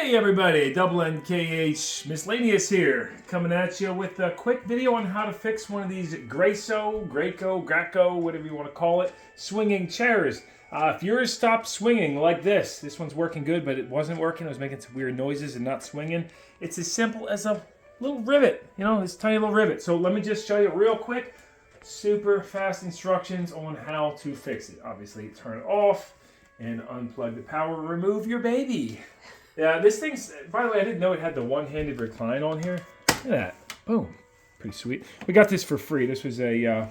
Hey everybody, Double NKH Miscellaneous here, coming at you with a quick video on how to fix one of these Graco, whatever you want to call it, swinging chairs. If yours stopped swinging like this one's working good, but it wasn't working, it was making some weird noises and not swinging. It's as simple as a little rivet, this tiny little rivet. So let me just show you real quick, super fast instructions on how to fix it. Obviously, turn it off and unplug the power, remove your baby. Yeah, this thing's, by the way, I didn't know it had the one-handed recline on here. Look at that. Boom. Pretty sweet. We got this for free. This was a,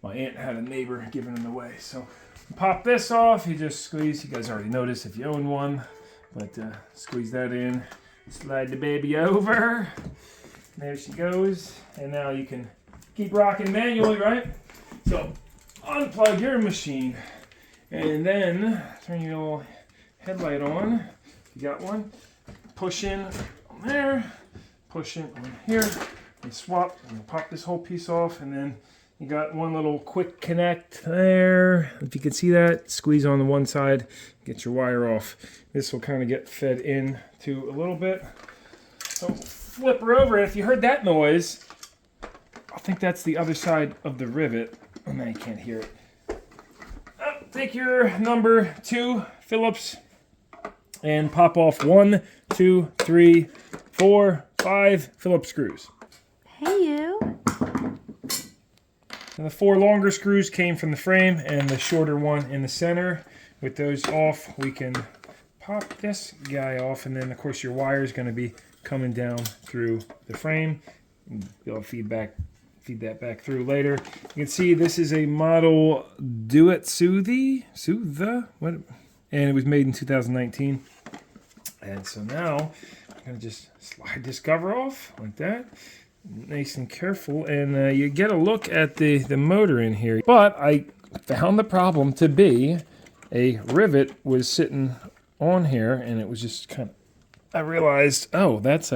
my aunt had a neighbor giving them away. So pop this off. You just squeeze. You guys already noticed if you own one. But squeeze that in. Slide the baby over. There she goes. And now you can keep rocking manually, right? So unplug your machine. And then turn your little headlight on. You got one, push in on there, push in on here, and swap, and pop this whole piece off, and then you got one little quick connect there. If you can see that, squeeze on the one side, get your wire off. This will kind of get fed in to a little bit. So flip her over, and if you heard that noise, I think that's the other side of the rivet. Oh, now you can't hear it. Take your number 2 Phillips and pop off 1, 2, 3, 4, 5 Phillips screws. Hey you. And the 4 longer screws came from the frame and the shorter one in the center. With those off, we can pop this guy off, and then of course your wire is going to be coming down through the frame. You'll feed that back through later. You can see this is a model DUETSOOTHE, what? And it was made in 2019. And so now I'm going to just slide this cover off like that. Nice and careful. And you get a look at the motor in here. But I found the problem to be a rivet was sitting on here, and it was just kind of, I realized, oh, that's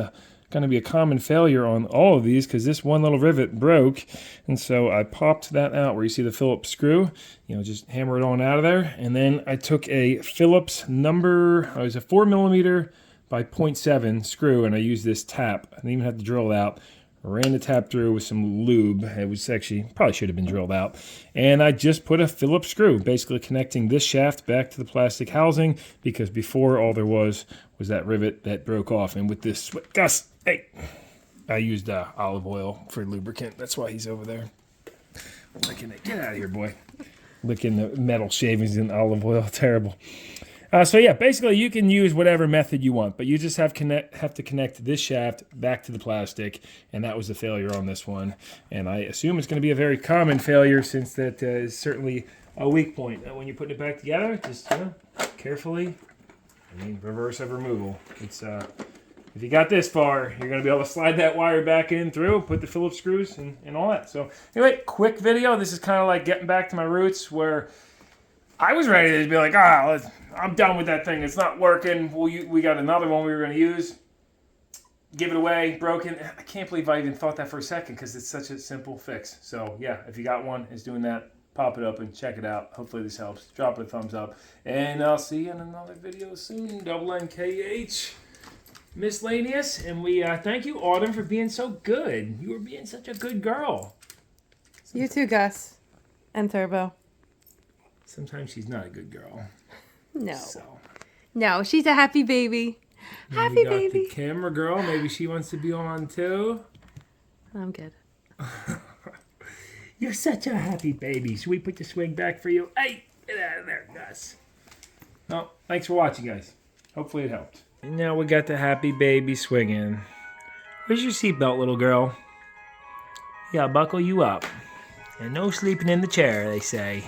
going to be a common failure on all of these because this one little rivet broke. And so I popped that out where you see the Phillips screw, just hammer it on out of there. And then I took a Phillips it was a 4mm by 0.7 screw, and I used this tap. I didn't even have to drill it out. Ran the tap through with some lube. It was actually, probably should have been drilled out. And I just put a Phillips screw, basically connecting this shaft back to the plastic housing, because before all there was that rivet that broke off. And with this, Gus, hey, I used olive oil for lubricant. That's why he's over there. Licking it. Get out of here, boy. Licking the metal shavings in olive oil. Terrible. So yeah, basically you can use whatever method you want, but you just have to connect this shaft back to the plastic, and that was the failure on this one. And I assume it's going to be a very common failure, since that is certainly a weak point. When you're putting it back together, just carefully, reverse of removal. It's if you got this far, you're going to be able to slide that wire back in through, put the Phillips screws and all that. So anyway, quick video. This is kind of like getting back to my roots, where I was ready to be like, I'm done with that thing. It's not working. We got another one we were going to use. Give it away. Broken. I can't believe I even thought that for a second, because it's such a simple fix. So yeah, if you got one, it's doing that. Pop it up and check it out. Hopefully this helps. Drop it a thumbs up. And I'll see you in another video soon. Double NKH Miscellaneous. And we thank you, Autumn, for being so good. You were being such a good girl. You too, Gus. And Turbo. Sometimes she's not a good girl. No. So. No, she's a happy baby. Happy baby. The camera girl. Maybe she wants to be on too. I'm good. You're such a happy baby. Should we put the swing back for you? Hey, get out of there, Gus. Well, thanks for watching, guys. Hopefully it helped. And now we got the happy baby swinging. Where's your seatbelt, little girl? Yeah, I'll buckle you up. And no sleeping in the chair, they say.